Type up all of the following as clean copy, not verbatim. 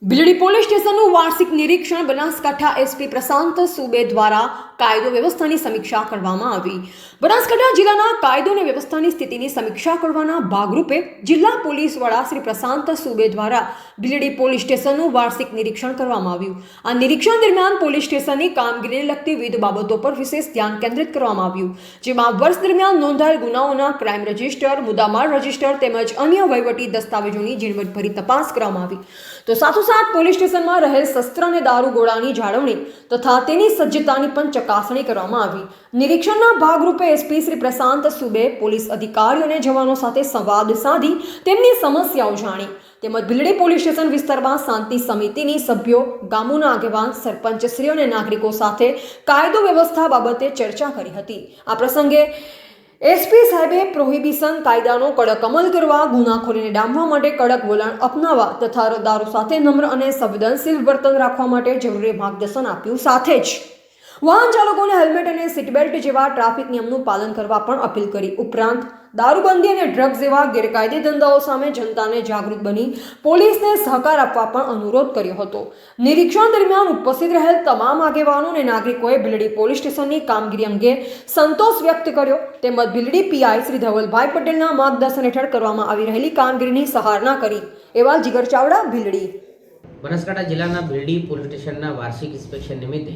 Bhildi police સ્ટેશનનું વાર્ષિક નિરીક્ષણ બનાસકાંઠા એસપી પ્રશાંત સુબે દ્વારા કાયદો વ્યવસ્થાની સમીક્ષા કરવામાં આવી। બનાસકાંઠા જિલ્લાના કાયદો અને વ્યવસ્થાની સ્થિતિની સમીક્ષા કરવાના ભાગરૂપે જિલ્લા પોલીસ વડા શ્રી પ્રશાંત સુબે દ્વારા ભીલડી પોલીસ સ્ટેશનનું વાર્ષિક નિરીક્ષણ કરવામાં આવ્યું। આ નિરીક્ષણ દરમિયાન પોલીસ સ્ટેશનની કામગીરીને લગતી વિવિધ બાબતો પર વિશેષ ધ્યાન કેન્દ્રિત કરવામાં આવ્યું, જેમાં વર્ષ દરમિયાન નોંધાયેલ ગુનાઓના ક્રાઇમ રજિસ્ટર, મુદ્દામાલ રજિસ્ટર તેમજ અન્ય વહીવટી દસ્તાવેજોની ઝીણવટભરી તપાસ કરવામાં આવી। તો સાથોસાથ પોલીસ સ્ટેશનમાં રહેલ શસ્ત્ર અને દારૂગોળાની જાળવણી તથા તેની સજ્જતાની પણ ચકાસણી કરવામાં આવી। નિરીક્ષણના ભાગરૂપે એસપી શ્રી પ્રશાંત સુબે પોલીસ અધિકારીઓ અને જવાનો સાથે સંવાદ સાધી તેમની સમસ્યાઓ જાણી તેમજ ભીલડી પોલીસ સ્ટેશન વિસ્તારમાં શાંતિ સમિતિની સભ્યો, ગામોના આગેવાન, સરપંચશ્રીઓ અને નાગરિકો સાથે કાયદો વ્યવસ્થા બાબતે ચર્ચા કરી હતી। આ પ્રસંગે એસપી સાહેબે પ્રોહિબિશન કાયદાનો કડક અમલ કરવા, ગુનાખોરીને ડામવા માટે કડક વલણ અપનાવવા તથા દારૂ સાથે નમ્ર અને સંવેદનશીલ વર્તન રાખવા માટે જરૂરી માર્ગદર્શન આપ્યું। સાથે જ વાહન ચાલકોને હેલ્મેટ અને સીટ બેલ્ટ જેવા ટ્રાફિક નિયમનું પાલન કરવા પણ અપીલ કરી। ઉપરાંત દારૂબંધી અને ડ્રગ્સ જેવા ગેરકાયદે ધંધાઓ સામે જનતાને જાગૃત બની પોલીસને સહકાર આપવા પણ અનુરોધ કર્યો હતો। નિરીક્ષણ દરમિયાન ઉપસ્થિત રહેલ તમામ આગેવાનો અને નાગરિકોએ ભીલડી પોલીસ સ્ટેશનની કામગીરી અંગે સંતોષ વ્યક્ત કર્યો તેમજ ભીલડી પીઆઈ શ્રી ધવલભાઈ પટેલના માર્ગદર્શન હેઠળ કરવામાં આવી રહેલી કામગીરીની સરાહના કરી। એવા જીગર ચાવડા, ભીલડી। બનાસકાંઠા જિલ્લાના ભીલડી પોલીસ સ્ટેશનના વાર્ષિક ઇન્સ્પેક્શન નિમિત્તે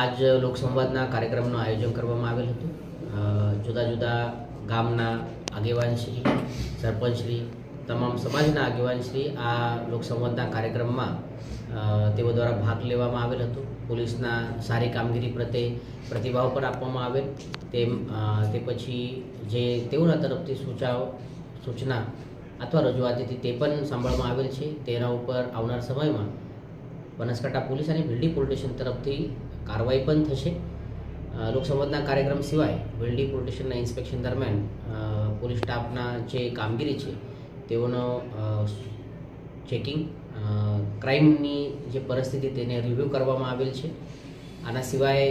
આજ લોકસંવાદના કાર્યક્રમનું આયોજન કરવામાં આવેલ હતું। જુદા જુદા ગામના આગેવાનશ્રી, સરપંચશ્રી, તમામ સમાજના આગેવાનશ્રી આ લોકસંવાદના કાર્યક્રમમાં તેઓ દ્વારા ભાગ લેવામાં આવેલ હતો। પોલીસના સારી કામગીરી પ્રત્યે પ્રતિભાવ પણ આપવામાં આવેલ। તે પછી જે તેઓના તરફથી સૂચના અથવા રજૂઆત હતી તે પણ સાંભળવામાં આવેલ છે। તેના ઉપર આવનાર સમયમાં બનાસકાંઠા પોલીસ અને ભીલડી પોલીસ સ્ટેશન તરફથી કાર્યવાહી પણ થશે। લોકસંવાદના કાર્યક્રમ સિવાય ભીલડી પોલીસ સ્ટેશનના ઇન્સ્પેક્શન દરમિયાન પોલીસ સ્ટાફના જે કામગીરી છે તેઓનો ચેકિંગ, ક્રાઇમની જે પરિસ્થિતિ તેને રિવ્યૂ કરવામાં આવેલ છે। આના સિવાય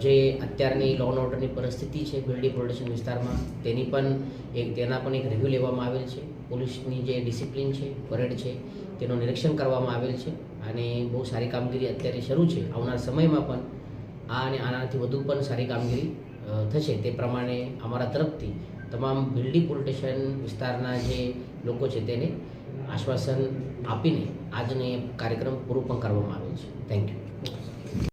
જે અત્યારની લો એન્ડ ઓર્ડરની પરિસ્થિતિ છે ભીલડી પોલીસ સ્ટેશન વિસ્તારમાં તેના પણ એક રિવ્યૂ લેવામાં આવેલ છે। પોલીસની જે ડિસિપ્લિન છે, પરેડ છે તેનું નિરીક્ષણ કરવામાં આવેલ છે અને બહુ સારી કામગીરી અત્યારે શરૂ છે। આવનાર સમયમાં પણ આ અને આનાથી વધુ પણ સારી કામગીરી થશે તે પ્રમાણે અમારા તરફથી તમામ ભીલડી પોલીસ સ્ટેશન વિસ્તારના જે લોકો છે તેને આશ્વાસન આપીને આજનો કાર્યક્રમ પૂરો પણ કરવામાં આવેલ છે। Thank you.